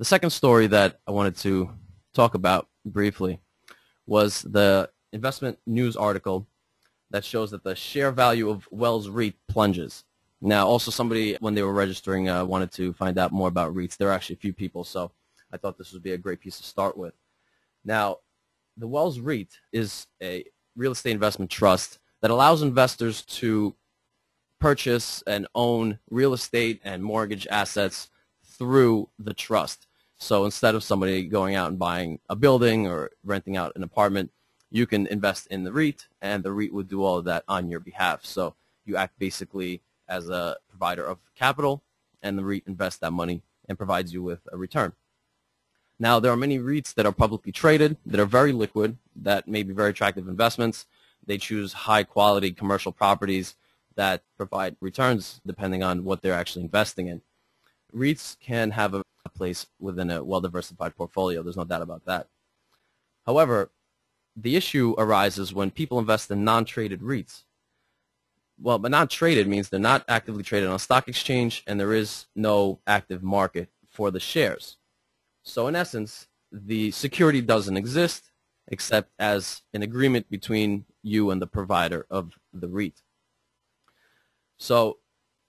The second story that I wanted to talk about briefly was the investment news article that shows that the share value of Wells REIT plunges. Now, also somebody, when they were registering, wanted to find out more about REITs. There are actually a few people, so I thought this would be a great piece to start with. Now, the Wells REIT is a real estate investment trust that allows investors to purchase and own real estate and mortgage assets through the trust. So instead of somebody going out and buying a building or renting out an apartment, you can invest in the REIT, and the REIT would do all of that on your behalf. So you act basically as a provider of capital, and the REIT invests that money and provides you with a return. Now, there are many REITs that are publicly traded, that are very liquid, that may be very attractive investments. They choose high-quality commercial properties that provide returns depending on what they're actually investing in. REITs can have a place within a well-diversified portfolio. There's no doubt about that. However, the issue arises when people invest in non-traded REITs. Well, but not traded means they're not actively traded on a stock exchange, and there is no active market for the shares. So in essence, the security doesn't exist except as an agreement between you and the provider of the REIT. So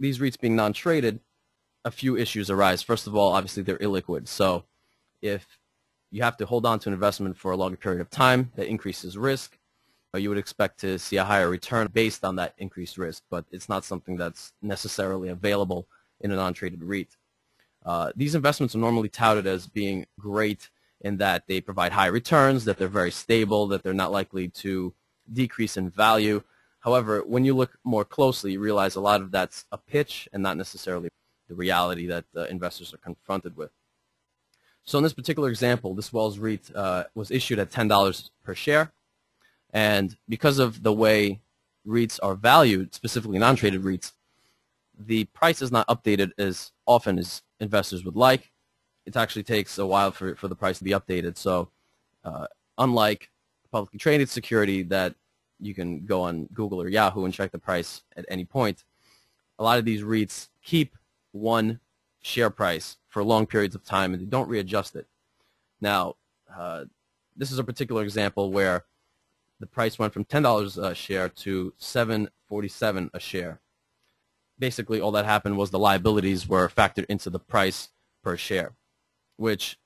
these REITs being non-traded, a few issues arise. First of all, obviously they're illiquid. So if you have to hold on to an investment for a longer period of time, that increases risk. You would expect to see a higher return based on that increased risk, but it's not something that's necessarily available in a non-traded REIT. These investments are normally touted as being great in that they provide high returns, that they're very stable, that they're not likely to decrease in value. However, when you look more closely, you realize a lot of that's a pitch and not necessarily the reality that investors are confronted with. So in this particular example, this Wells REIT was issued at $10 per share. And because of the way REITs are valued, specifically non-traded REITs, the price is not updated as often as investors would like. It actually takes a while for the price to be updated. So unlike publicly traded security that you can go on Google or Yahoo and check the price at any point, a lot of these REITs keep one share price for long periods of time and they don't readjust it. Now, this is a particular example where the price went from $10 a share to $7.47 a share. Basically, all that happened was the liabilities were factored into the price per share, which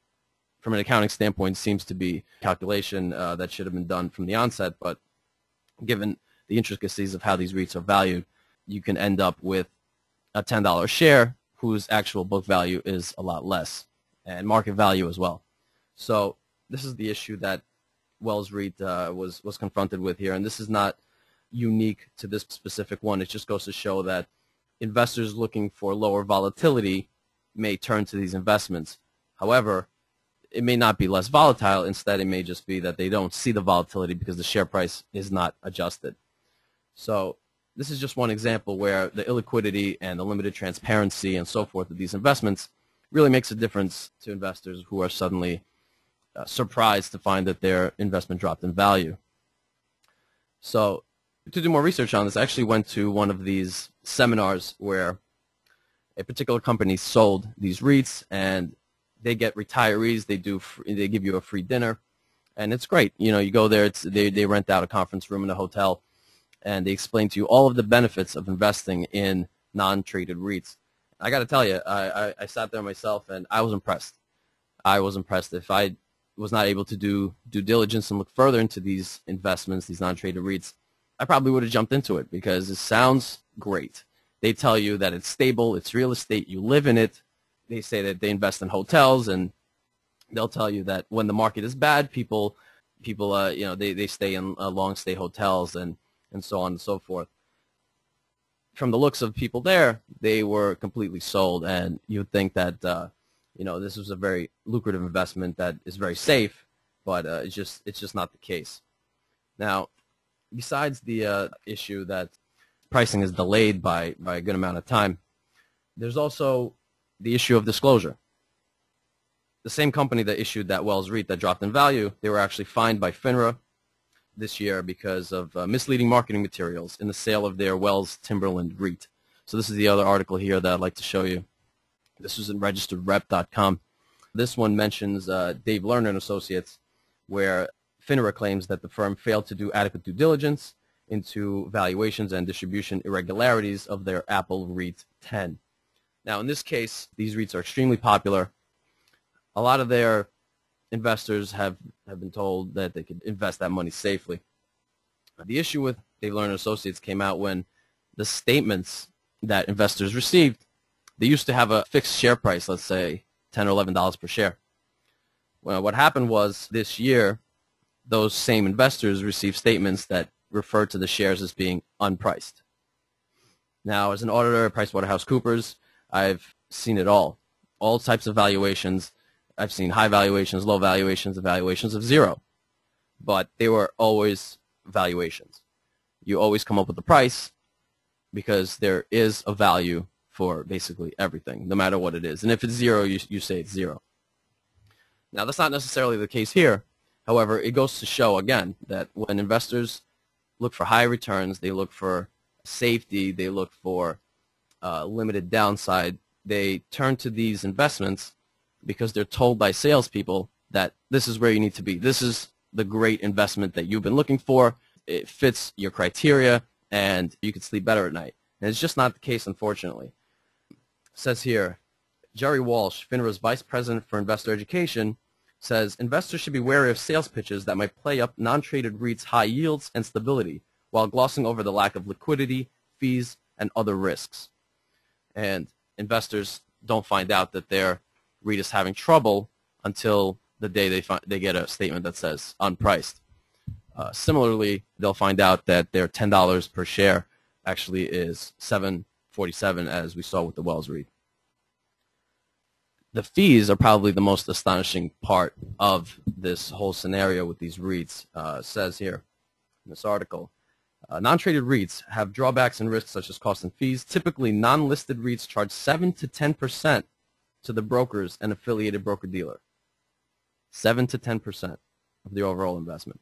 from an accounting standpoint seems to be a calculation that should have been done from the onset, but given the intricacies of how these REITs are valued, you can end up with a $10 share whose actual book value is a lot less, and market value as well. So this is the issue that Wells REIT was confronted with here, and this is not unique to this specific one. It just goes to show that investors looking for lower volatility may turn to these investments. However, it may not be less volatile. Instead, it may just be that they don't see the volatility because the share price is not adjusted. So this is just one example where the illiquidity and the limited transparency and so forth of these investments really makes a difference to investors who are suddenly surprised to find that their investment dropped in value. So to do more research on this, I actually went to one of these seminars where a particular company sold these REITs, and they get retirees. They give you a free dinner, and it's great. You know, you go there. They rent out a conference room in a hotel, and they explain to you all of the benefits of investing in non-traded REITs. I got to tell you, I sat there myself, and I was impressed. I was impressed. If I was not able to do due diligence and look further into these investments, these non-traded REITs, I probably would have jumped into it because it sounds great. They tell you that it's stable, it's real estate, you live in it. They say that they invest in hotels, and they'll tell you that when the market is bad, people they stay in long stay hotels and so on and so forth. From the looks of people there, they were completely sold, and you would think that this was a very lucrative investment that is very safe, but it's just not the case. Now, besides the issue that pricing is delayed by a good amount of time, there's also the issue of disclosure. The same company that issued that Wells REIT that dropped in value, they were actually fined by FINRA this year because of misleading marketing materials in the sale of their Wells Timberland REIT. So this is the other article here that I'd like to show you. This was in registeredrep.com. This one mentions Dave Lerner and Associates, where FINRA claims that the firm failed to do adequate due diligence into valuations and distribution irregularities of their Apple REIT 10. Now, in this case, these REITs are extremely popular. A lot of their investors have been told that they could invest that money safely. The issue with Dave Lerner and Associates came out when the statements that investors received, they used to have a fixed share price, let's say $10 or $11 per share. Well, what happened was this year, those same investors received statements that referred to the shares as being unpriced. Now, as an auditor at PricewaterhouseCoopers, I've seen it all types of valuations. I've seen high valuations, low valuations, and valuations of zero. But they were always valuations. You always come up with a price because there is a value for basically everything, no matter what it is. And if it's zero, you say it's zero. Now, that's not necessarily the case here. However, it goes to show, again, that when investors look for high returns, they look for safety, they look for limited downside, they turn to these investments because they're told by salespeople that this is where you need to be. This is the great investment that you've been looking for. It fits your criteria, and you can sleep better at night. And it's just not the case, unfortunately. It says here, Jerry Walsh, FINRA's Vice President for Investor Education, says investors should be wary of sales pitches that might play up non-traded REITs' high yields and stability while glossing over the lack of liquidity, fees, and other risks. And investors don't find out that their REIT is having trouble until the day they get a statement that says unpriced. Similarly, they'll find out that their $10 per share actually is $7.47, as we saw with the Wells REIT. The fees are probably the most astonishing part of this whole scenario with these REITs. It says here in this article, non-traded REITs have drawbacks and risks such as costs and fees. Typically, non-listed REITs charge 7 to 10% to the brokers and affiliated broker-dealer. 7 to 10% of the overall investment.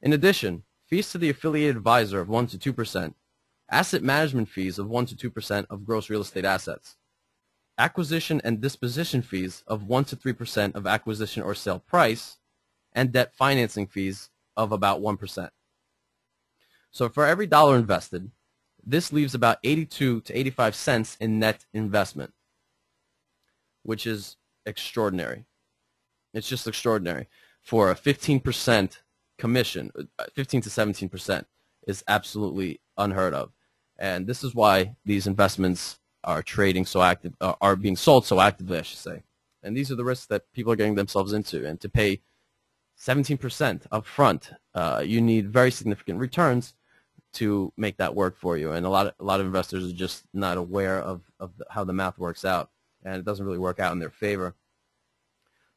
In addition, fees to the affiliated advisor of 1 to 2%, asset management fees of 1 to 2% of gross real estate assets, acquisition and disposition fees of 1 to 3% of acquisition or sale price, and debt financing fees of about 1%. So for every dollar invested, this leaves about 82 to 85 cents in net investment, which is extraordinary. It's just extraordinary. For a 15% commission, 15 to 17% is absolutely unheard of. And this is why these investments are trading so active, are being sold so actively, I should say. And these are the risks that people are getting themselves into. And to pay 17% up front, you need very significant returns to make that work for you. And a lot of investors are just not aware of how the math works out, and it doesn't really work out in their favor.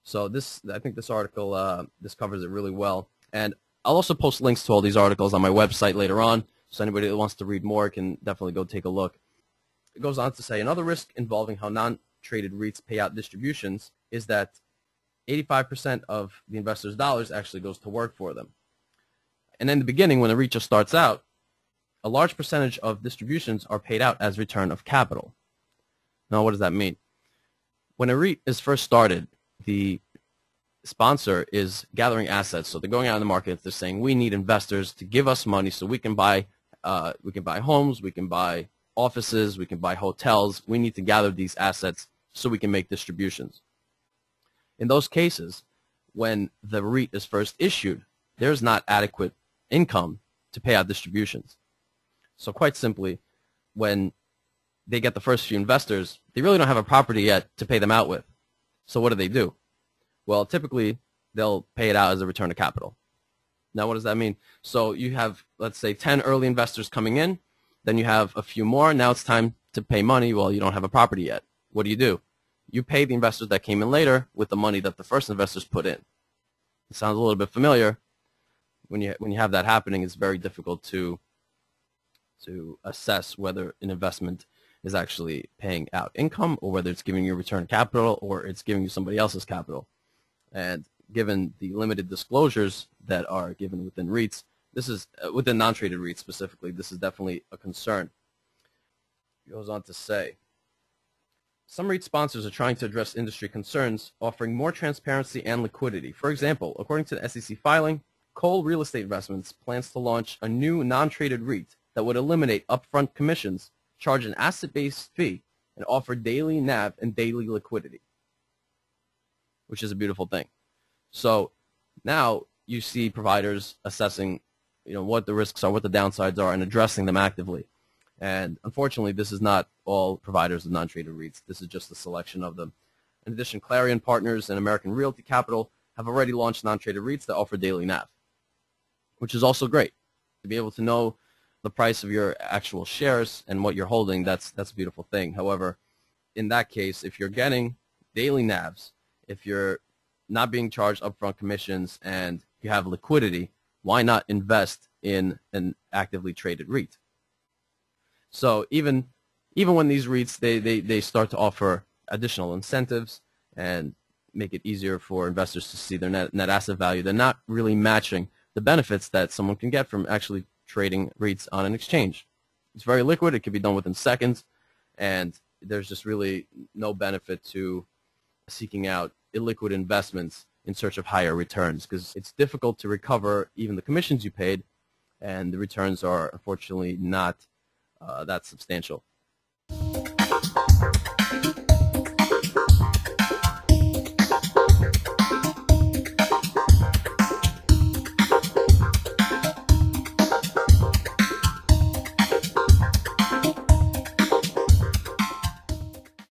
So I think this article, this covers it really well. And I'll also post links to all these articles on my website later on, so anybody that wants to read more can definitely go take a look. It goes on to say, another risk involving how non-traded REITs pay out distributions is that 85% of the investors' dollars actually goes to work for them. And in the beginning, when a REIT just starts out, a large percentage of distributions are paid out as return of capital. Now, what does that mean? When a REIT is first started, the sponsor is gathering assets. So they're going out in the market. They're saying, we need investors to give us money so we can buy homes, we can buy offices, we can buy hotels. We need to gather these assets so we can make distributions. In those cases, when the REIT is first issued, there's not adequate income to pay out distributions. So quite simply, when they get the first few investors, they really don't have a property yet to pay them out with. So what do? Well, typically, they'll pay it out as a return of capital. Now, what does that mean? So you have, let's say, 10 early investors coming in. Then you have a few more. Now it's time to pay money. Well, you don't have a property yet. What do? You pay the investors that came in later with the money that the first investors put in. It sounds a little bit familiar. When you have that happening, it's very difficult to assess whether an investment is actually paying out income or whether it's giving you a return of capital or it's giving you somebody else's capital. And given the limited disclosures that are given within REITs, this is within non-traded REITs specifically, this is definitely a concern. It goes on to say, Some REIT sponsors are trying to address industry concerns, offering more transparency and liquidity. For example, according to the SEC filing, Cole Real Estate Investments plans to launch a new non-traded REIT that would eliminate upfront commissions, charge an asset-based fee, and offer daily NAV and daily liquidity, which is a beautiful thing. So now you see providers assessing, what the risks are, what the downsides are, and addressing them actively. And unfortunately, this is not all providers of non-traded REITs. This is just a selection of them. In addition, Clarion Partners and American Realty Capital have already launched non-traded REITs that offer daily NAV, which is also great. To be able to know the price of your actual shares and what you're holding, that's a beautiful thing. However, in that case, if you're getting daily NAVs, if you're not being charged upfront commissions, and you have liquidity, why not invest in an actively traded REIT? So even when these REITs, they start to offer additional incentives and make it easier for investors to see their net asset value, they're not really matching the benefits that someone can get from actually trading REITs on an exchange. It's very liquid. It can be done within seconds, and there's just really no benefit to seeking out illiquid investments in search of higher returns, because it's difficult to recover even the commissions you paid, and the returns are unfortunately not that substantial.